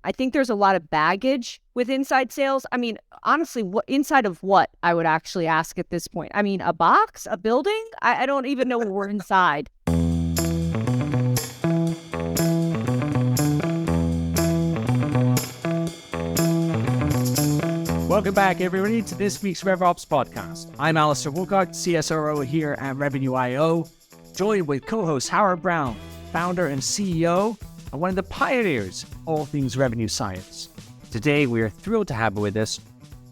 I think there's a lot of baggage with inside sales. I mean, honestly, what inside of what, I would actually ask at this point. I mean, a box, a building? I don't even know what we're inside. Welcome back, everybody, to this week's RevOps Podcast. I'm Alistair Woolcock, CSRO here at Revenue.io, joined with co-host Howard Brown, founder and CEO, and one of the pioneers of all things revenue science. Today, we are thrilled to have with us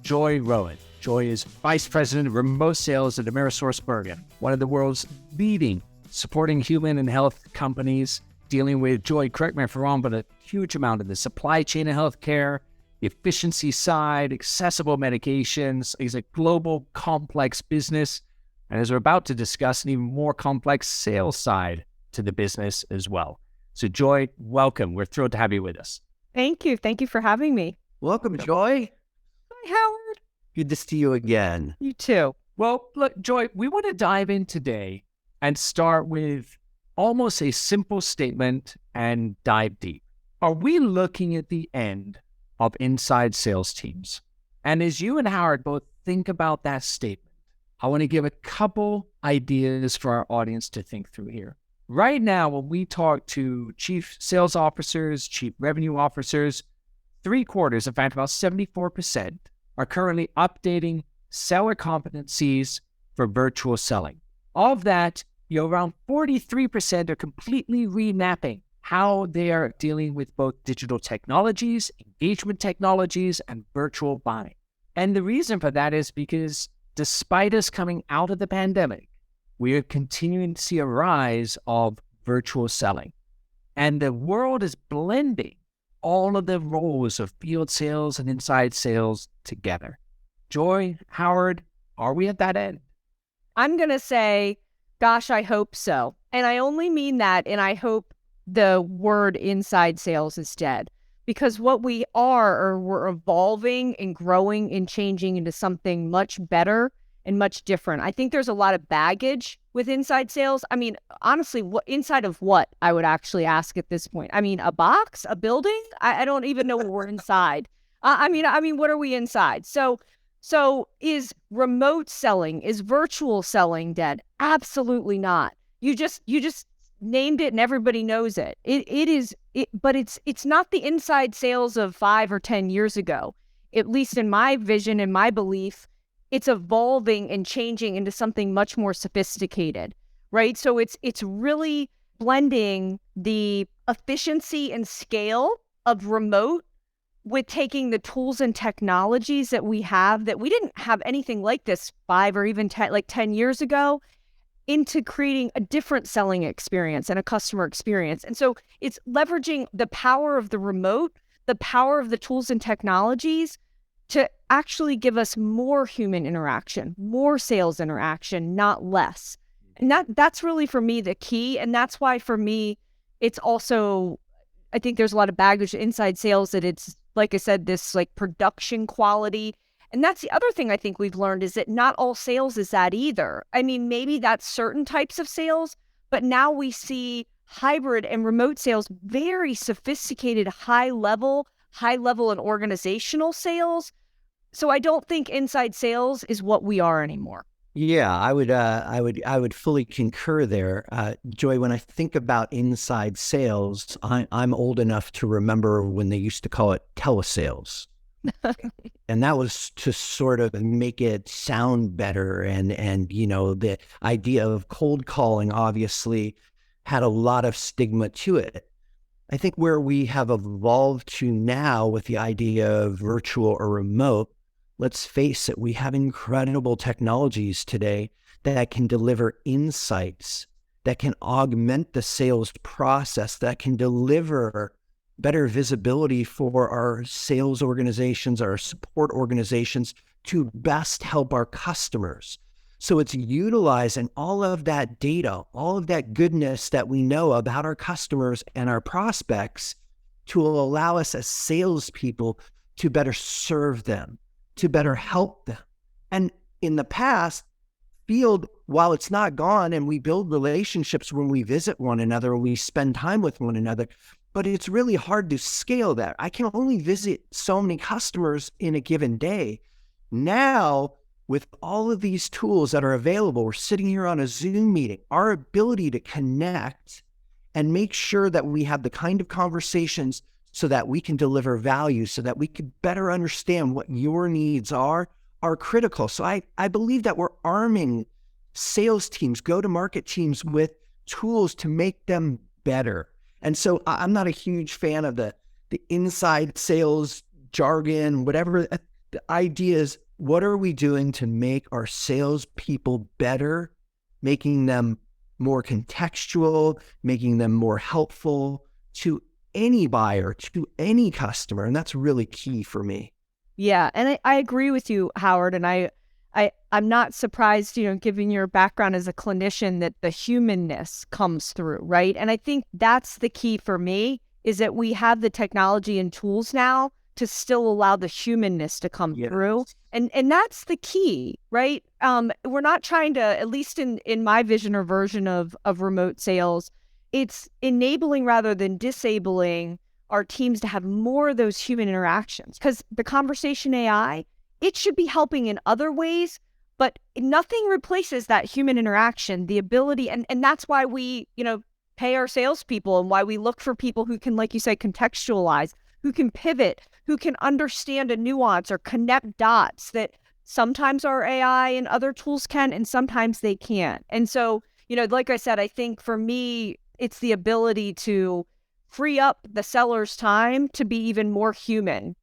Joy Rowan. Joy is Vice President of Remote Sales at AmerisourceBergen, one of the world's leading supporting human and health companies, dealing with, Joy, correct me if I'm wrong, but a huge amount of the supply chain of healthcare, the efficiency side, accessible medications. Is a global, complex business. And as we're about to discuss, an even more complex sales side to the business as well. So Joy, welcome. We're thrilled to have you with us. Thank you. Thank you for having me. Welcome, Joy. Hi, Howard. Good to see you again. You too. Well, look, Joy, we want to dive in today and start with almost a simple statement and dive deep. Are we looking at the end of inside sales teams? And as you and Howard both think about that statement, I want to give a couple ideas for our audience to think through here. Right now, when we talk to chief sales officers, chief revenue officers, 3/4, in fact, about 74%, are currently updating seller competencies for virtual selling. Of that, around 43% are completely remapping how they are dealing with both digital technologies, engagement technologies, and virtual buying. And the reason for that is because despite us coming out of the pandemic, we are continuing to see a rise of virtual selling. And the world is blending all of the roles of field sales and inside sales together. Joy, Howard, are we at that end? I'm going to say, gosh, I hope so. And I only mean that, and I hope the word inside sales is dead, because what we are, we're evolving and growing and changing into something much better and much different. I think there's a lot of baggage with inside sales. I mean, honestly, what inside of what, I would actually ask at this point. I mean, a box, a building? I don't even know what we're inside. I mean, what are we inside? So is remote selling, is virtual selling dead? Absolutely not. You just named it and everybody knows it. But it's not the inside sales of 5 or 10 years ago. At least in my vision and my belief, it's evolving and changing into something much more sophisticated, right? So it's really blending the efficiency and scale of remote with taking the tools and technologies that we have, that we didn't have anything like this 5 or even 10 years ago, into creating a different selling experience and a customer experience. And so it's leveraging the power of the remote, the power of the tools and technologies to actually give us more human interaction, more sales interaction, not less. And that's really, for me, the key. And that's why, for me, it's also, I think there's a lot of baggage inside sales, that it's, like I said, this like production quality. And that's the other thing I think we've learned, is that not all sales is that either. I mean, maybe that's certain types of sales, but now we see hybrid and remote sales, very sophisticated, high level and organizational sales. So I don't think inside sales is what we are anymore. Yeah, I would fully concur there. Joy, when I think about inside sales, I'm old enough to remember when they used to call it telesales. And that was to sort of make it sound better. And the idea of cold calling obviously had a lot of stigma to it. I think where we have evolved to now with the idea of virtual or remote, let's face it, we have incredible technologies today that can deliver insights, that can augment the sales process, that can deliver better visibility for our sales organizations, our support organizations, to best help our customers. So it's utilizing all of that data, all of that goodness that we know about our customers and our prospects to allow us as salespeople to better serve them, to better help them. And in the past, field, while it's not gone, and we build relationships when we visit one another, we spend time with one another, but it's really hard to scale that. I can only visit so many customers in a given day. Now, with all of these tools that are available, we're sitting here on a Zoom meeting, our ability to connect and make sure that we have the kind of conversations so that we can deliver value, so that we can better understand what your needs are critical. So I believe that we're arming sales teams, go-to-market teams with tools to make them better. And so I'm not a huge fan of the inside sales jargon, whatever. The idea is, what are we doing to make our salespeople better, making them more contextual, making them more helpful to any buyer, to any customer? And that's really key for me. Yeah. And I agree with you, Howard. And I'm not surprised, given your background as a clinician, that the humanness comes through, right? And I think that's the key for me, is that we have the technology and tools now to still allow the humanness to come through. And that's the key, right? We're not trying to, at least in my vision or version of remote sales, it's enabling rather than disabling our teams to have more of those human interactions. Because the conversation AI, it should be helping in other ways, but nothing replaces that human interaction, the ability. And that's why we, pay our salespeople, and why we look for people who can, like you say, contextualize, who can pivot, who can understand a nuance or connect dots that sometimes our AI and other tools can, and sometimes they can't. And so, like I said, I think for me, it's the ability to free up the seller's time to be even more human,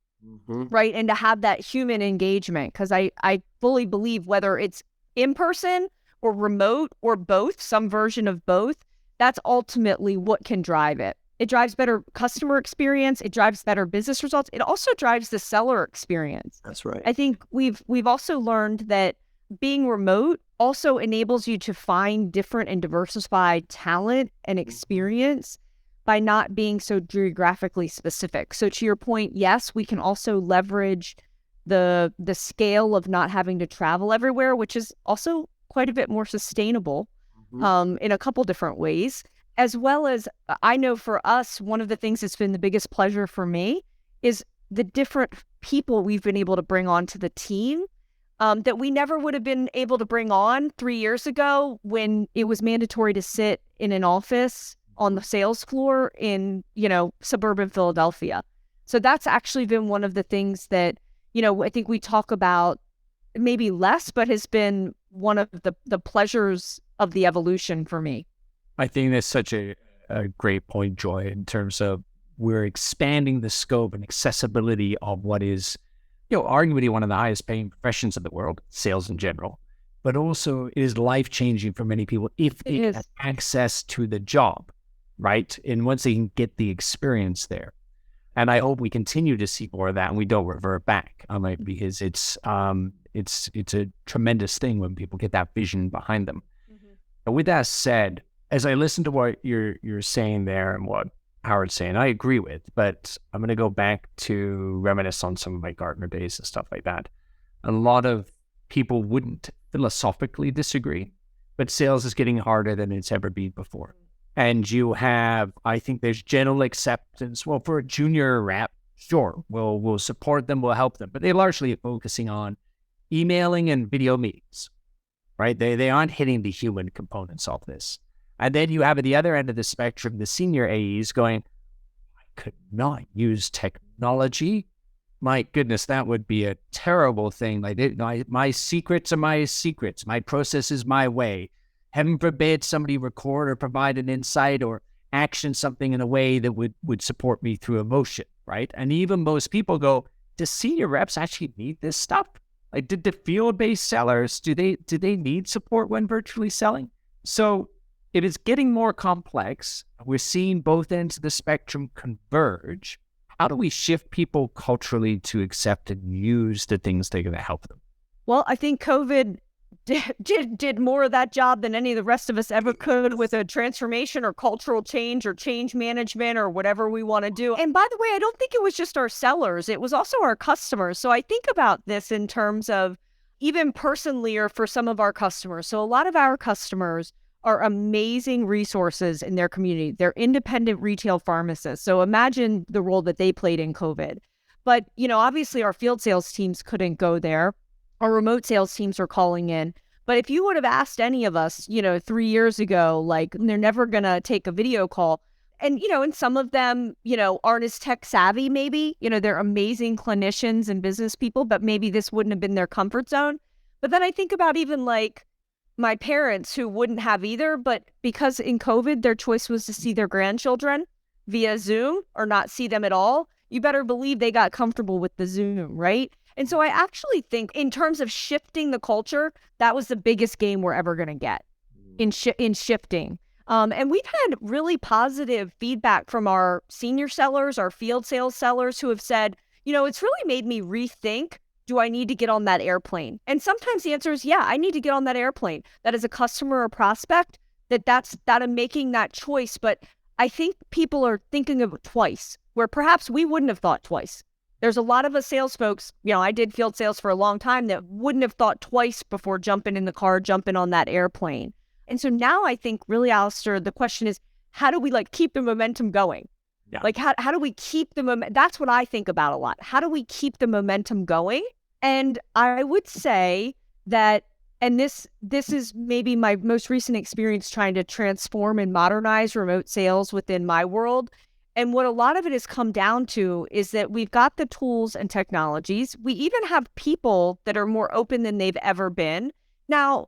right? And to have that human engagement. Because I fully believe, whether it's in person or remote or both, some version of both, that's ultimately what can drive it. It drives better customer experience. It drives better business results. It also drives the seller experience. That's right. I think we've also learned that being remote also enables you to find different and diversified talent and experience by not being so geographically specific. So to your point, yes, we can also leverage the scale of not having to travel everywhere, which is also quite a bit more sustainable in a couple different ways. As well as, I know for us, one of the things that's been the biggest pleasure for me is the different people we've been able to bring onto the team that we never would have been able to bring on 3 years ago, when it was mandatory to sit in an office on the sales floor in, suburban Philadelphia. So that's actually been one of the things that, I think we talk about maybe less, but has been one of the pleasures of the evolution for me. I think that's such a great point, Joy, in terms of we're expanding the scope and accessibility of what is, arguably one of the highest paying professions in the world, sales in general, but also it is life-changing for many people if they have access to the job, right? And once they can get the experience there. And I hope we continue to see more of that and we don't revert back on it, because it's a tremendous thing when people get that vision behind them. But with that said, as I listen to what you're saying there and what Howard's saying, I agree with, but I'm going to go back to reminisce on some of my Gartner days and stuff like that. A lot of people wouldn't philosophically disagree, but sales is getting harder than it's ever been before. And you have, I think there's general acceptance. Well, for a junior rep, sure, we'll support them, we'll help them, but they're largely focusing on emailing and video meetings, right? They aren't hitting the human components of this. And then you have at the other end of the spectrum, the senior AEs going, I could not use technology. My goodness, that would be a terrible thing. My secrets are my secrets. My process is my way. Heaven forbid somebody record or provide an insight or action something in a way that would support me through emotion, right? And even most people go, do senior reps actually need this stuff? Like, did the field-based sellers, do they need support when virtually selling? So it is getting more complex. We're seeing both ends of the spectrum converge. How do we shift people culturally to accept and use the things that are going to help them? Well, I think COVID did more of that job than any of the rest of us ever could, with a transformation or cultural change or change management or whatever we want to do. And by the way, I don't think it was just our sellers. It was also our customers. So I think about this in terms of even personally or for some of our customers. So a lot of our customers are amazing resources in their community. They're independent retail pharmacists. So imagine the role that they played in COVID. But, obviously our field sales teams couldn't go there. Our remote sales teams are calling in. But if you would have asked any of us, 3 years ago, like they're never going to take a video call. And, and some of them, aren't as tech savvy, maybe, they're amazing clinicians and business people, but maybe this wouldn't have been their comfort zone. But then I think about even like my parents who wouldn't have either, but because in COVID, their choice was to see their grandchildren via Zoom or not see them at all. You better believe they got comfortable with the Zoom, right? And so I actually think in terms of shifting the culture, that was the biggest game we're ever going to get in shifting. And we've had really positive feedback from our senior sellers, our field sales sellers who have said, it's really made me rethink, do I need to get on that airplane? And sometimes the answer is, yeah, I need to get on that airplane. That is a customer or prospect, that I'm making that choice. But I think people are thinking of it twice, where perhaps we wouldn't have thought twice. There's a lot of us sales folks, I did field sales for a long time, that wouldn't have thought twice before jumping in the car, jumping on that airplane. And so now I think really, Alistair, the question is, how do we keep the momentum going? Yeah. How do we keep the momentum? That's what I think about a lot. How do we keep the momentum going? And I would say that, and this is maybe my most recent experience trying to transform and modernize remote sales within my world. And what a lot of it has come down to is that we've got the tools and technologies. We even have people that are more open than they've ever been. Now,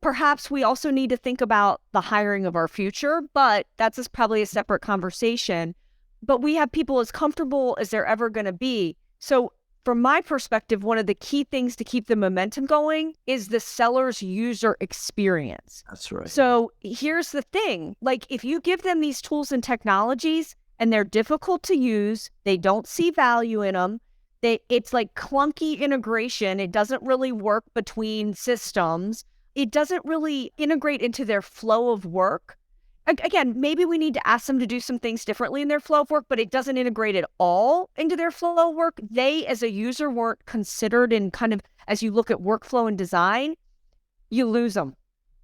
perhaps we also need to think about the hiring of our future, but that's probably a separate conversation. But we have people as comfortable as they're ever going to be. So from my perspective, one of the key things to keep the momentum going is the seller's user experience. That's right. So here's the thing, if you give them these tools and technologies and they're difficult to use, they don't see value in them, it's like clunky integration. It doesn't really work between systems. It doesn't really integrate into their flow of work. Again, maybe we need to ask them to do some things differently in their flow of work, but it doesn't integrate at all into their flow of work. They, as a user, weren't considered in kind of, as you look at workflow and design, you lose them.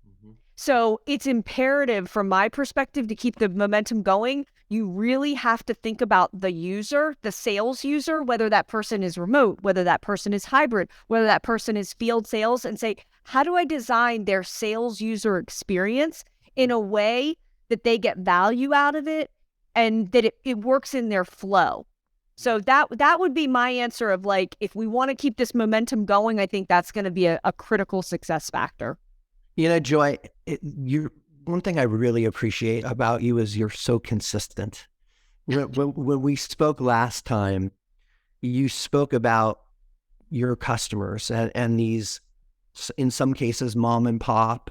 Mm-hmm. So it's imperative from my perspective to keep the momentum going. You really have to think about the user, the sales user, whether that person is remote, whether that person is hybrid, whether that person is field sales, and say, how do I design their sales user experience in a way that they get value out of it and that it works in their flow? So that would be my answer of if we want to keep this momentum going, I think that's going to be a critical success factor. Joy, one thing I really appreciate about you is you're so consistent. When we spoke last time, you spoke about your customers and these, in some cases, mom and pop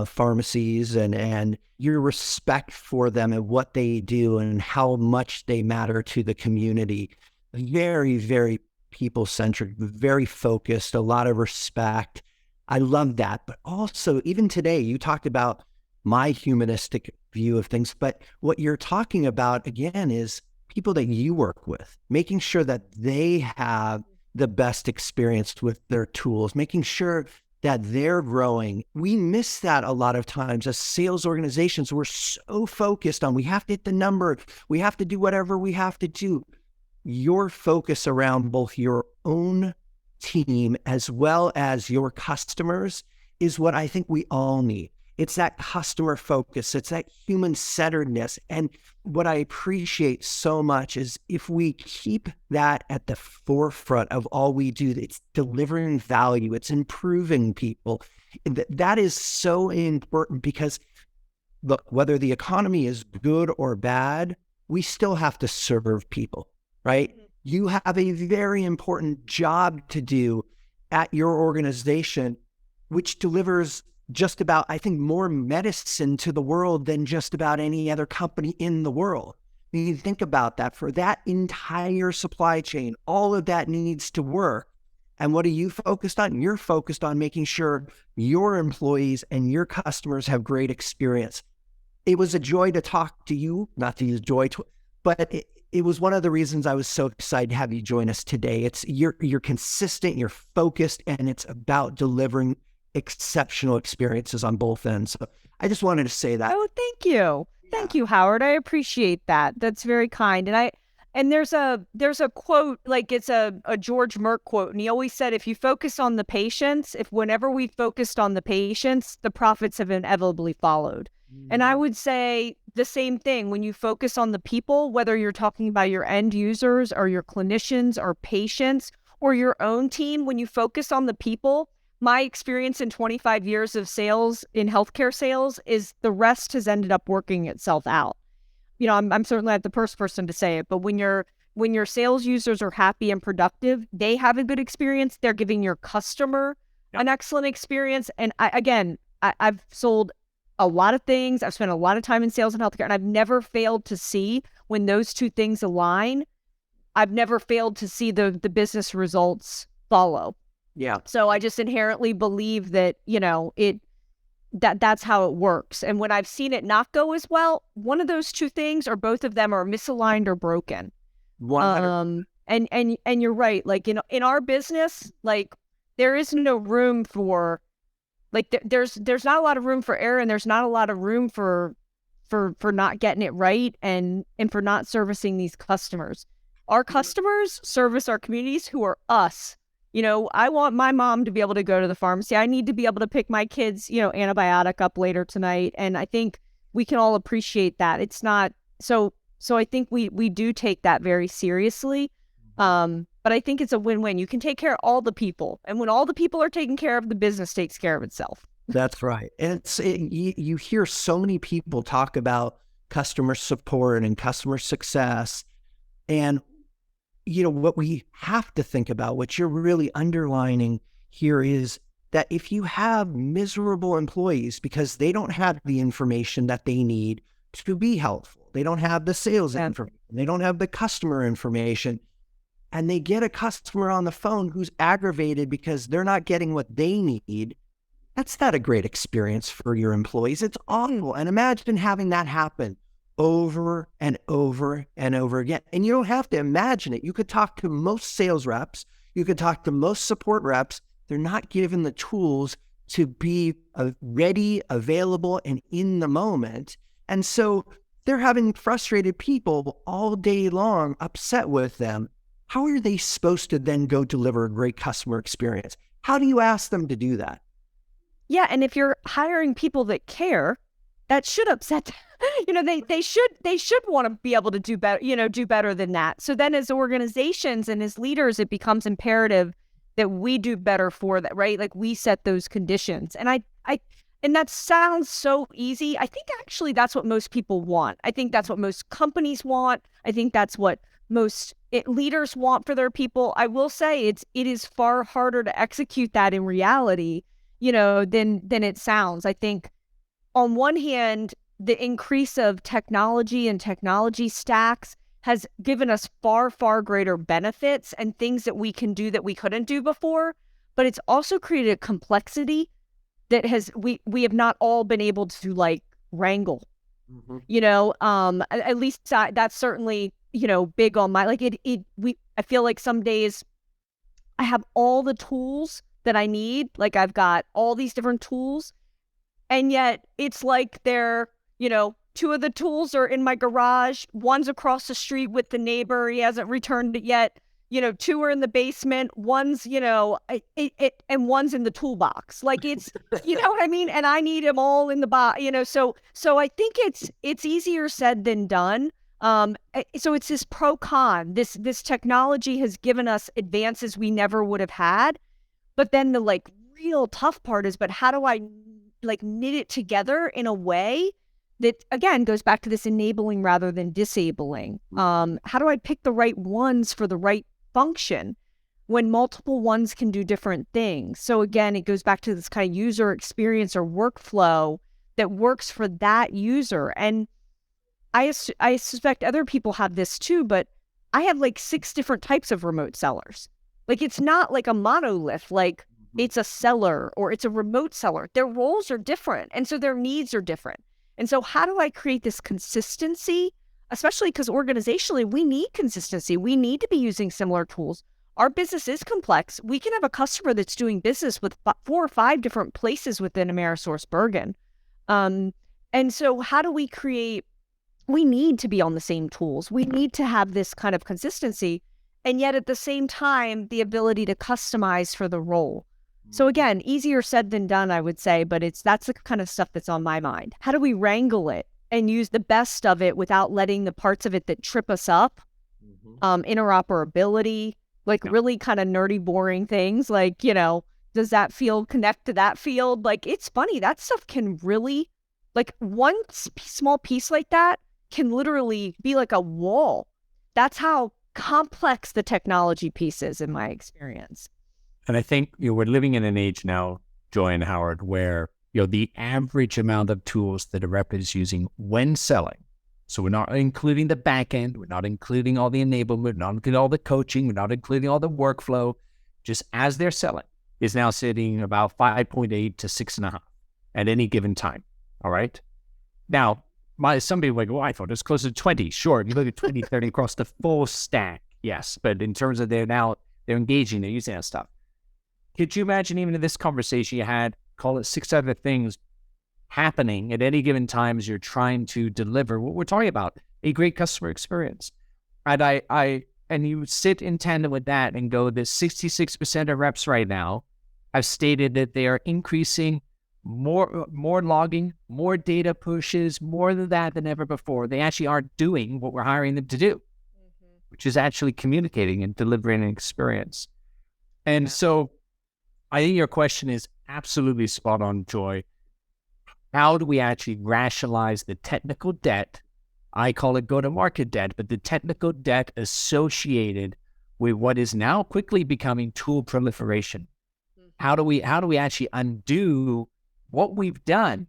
pharmacies and your respect for them and what they do and how much they matter to the community. Very, very people-centric, very focused, a lot of respect. I love that. But also, even today, you talked about my humanistic view of things, but what you're talking about, again, is people that you work with, making sure that they have the best experience with their tools, making sure that they're growing. We miss that a lot of times as sales organizations. We're so focused on, we have to hit the number, we have to do whatever we have to do. Your focus around both your own team as well as your customers is what I think we all need. It's that customer focus. It's that human centeredness. And what I appreciate so much is if we keep that at the forefront of all we do, it's delivering value, it's improving people. That is so important because look, whether the economy is good or bad, we still have to serve people, right? You have a very important job to do at your organization, which delivers just about, I think, more medicine to the world than just about any other company in the world. When you think about that, for that entire supply chain, all of that needs to work. And what are you focused on? You're focused on making sure your employees and your customers have great experience. It was a joy to talk to you, not to use joy, but it was one of the reasons I was so excited to have you join us today. You're consistent, you're focused, and it's about delivering exceptional experiences on both ends. So I just wanted to say that. Oh, thank you. Thank you, Howard. I appreciate that. That's very kind. And there's a quote, like it's a George Merck quote, and he always said, if you focus on the patients, if whenever we focused on the patients, the profits have inevitably followed. And I would say the same thing when you focus on the people, whether you're talking about your end users or your clinicians or patients or your own team, when you focus on the people, my experience in 25 years of sales in healthcare sales is the rest has ended up working itself out. You know, I'm certainly not the first person to say it, but when your sales users are happy and productive, they have a good experience. They're giving your customer an excellent experience. And I've sold a lot of things. I've spent a lot of time in sales and healthcare, and I've never failed to see when those two things align. I've never failed to see the business results follow. Yeah. So I just inherently believe that, you know, that's how it works. And when I've seen it not go as well, one of those two things or both of them are misaligned or broken. 100%. And you're right. Like in our business, like there is no room for there's not a lot of room for error, and there's not a lot of room for not getting it right and for not servicing these customers. Our customers service our communities, who are us. You know, I want my mom to be able to go to the pharmacy. I need to be able to pick my kids, you know, antibiotic up later tonight. And I think we can all appreciate that. It's not so I think we do take that very seriously. But I think it's a win-win. You can take care of all the people. And when all the people are taken care of, the business takes care of itself. That's right. And you hear so many people talk about customer support and customer success. And, you know, what we have to think about, what you're really underlining here, is that if you have miserable employees because they don't have the information that they need to be helpful, they don't have the sales information, they don't have the customer information, and they get a customer on the phone who's aggravated because they're not getting what they need, that's not a great experience for your employees. It's awful. And imagine having that happen over and over and over again. And you don't have to imagine it. You could talk to most sales reps. You could talk to most support reps. They're not given the tools to be ready, available, and in the moment. And so they're having frustrated people all day long, upset with them. How are they supposed to then go deliver a great customer experience? How do you ask them to do that? Yeah, and if you're hiring people that care, that should upset them. You know, they should want to be able to do better, you know, do better than that. So then as organizations and as leaders, it becomes imperative that we do better for that, right? Like we set those conditions. And and that sounds so easy. I think actually that's what most people want. I think that's what most companies want. I think that's what most leaders want for their people. I will say it is far harder to execute that in reality, you know, than it sounds. I think on one hand, the increase of technology and technology stacks has given us far, far greater benefits and things that we can do that we couldn't do before. But it's also created a complexity that we have not all been able to like wrangle. Mm-hmm. You know, at least that's certainly, you know, big on my, like I feel like some days I have all the tools that I need. Like I've got all these different tools, and yet it's like they're, you know, two of the tools are in my garage. One's across the street with the neighbor. He hasn't returned it yet. You know, two are in the basement. One's, you know, and one's in the toolbox. Like it's, you know what I mean? And I need them all in the box, you know, so I think it's easier said than done. So it's this pro con. This technology has given us advances we never would have had. But then the like real tough part is, but how do I like knit it together in a way that, again, goes back to this enabling rather than disabling? How do I pick the right ones for the right function when multiple ones can do different things? So again, it goes back to this kind of user experience or workflow that works for that user. And I suspect other people have this too, but I have like 6 different types of remote sellers. Like it's not like a monolith, like it's a seller or it's a remote seller. Their roles are different, and so their needs are different. And so how do I create this consistency, especially because organizationally we need consistency. We need to be using similar tools. our business is complex. We can have a customer that's doing business with 4 or 5 different places within AmerisourceBergen. And so how do we create, we need to be on the same tools. We need to have this kind of consistency, and yet at the same time, the ability to customize for the role. So again, easier said than done, I would say, but that's the kind of stuff that's on my mind. How do we wrangle it and use the best of it without letting the parts of it that trip us up, interoperability, like really kind of nerdy, boring things like, does that field connect to that field? Like, it's funny, that stuff can really, like one small piece like that can literally be like a wall. That's how complex the technology piece is in my experience. And I think we're living in an age now, Joy and Howard, where the average amount of tools that a rep is using when selling. So we're not including the back end, we're not including all the enablement, we're not including all the coaching, we're not including all the workflow. Just as they're selling, is now sitting about 5.8 to 6.5 at any given time. All right. Now, some people are like, I thought it was closer to 20. Sure, if you look at 20, 30 across the full stack, yes. But in terms of they're engaging, they're using that stuff. Could you imagine even in this conversation you had, call it 6 other things happening at any given time as you're trying to deliver what we're talking about, a great customer experience. And you sit in tandem with that and go, that 66% of reps right now have stated that they are increasing more logging, more data pushes, more than that than ever before. They actually are doing what we're hiring them to do, which is actually communicating and delivering an experience. And so I think your question is absolutely spot on, Joy. How do we actually rationalize the technical debt? I call it go-to-market debt, but the technical debt associated with what is now quickly becoming tool proliferation. How do we actually undo what we've done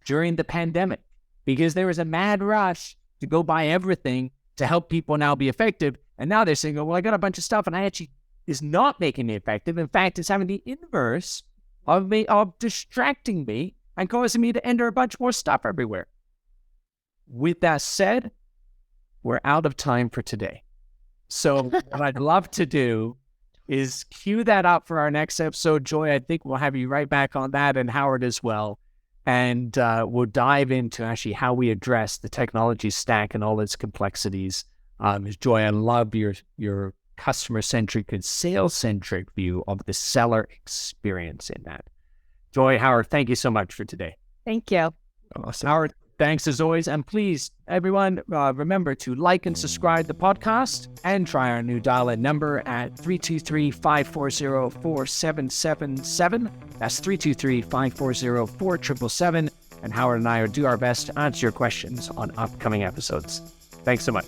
during the pandemic? Because there was a mad rush to go buy everything to help people now be effective. And now they're saying, I got a bunch of stuff and I actually is not making me effective. In fact, it's having the inverse of distracting me and causing me to enter a bunch more stuff everywhere. With that said, we're out of time for today. So what I'd love to do is cue that up for our next episode. Joy, I think we'll have you right back on that, and Howard as well. And we'll dive into actually how we address the technology stack and all its complexities. Joy, I love your customer-centric and sales-centric view of the seller experience in that. Joy, Howard, thank you so much for today. Thank you. Awesome. Howard, thanks as always. And please, everyone, remember to like and subscribe to the podcast and try our new dial-in number at 323-540-4777. That's 323-540-4777. And Howard and I will do our best to answer your questions on upcoming episodes. Thanks so much.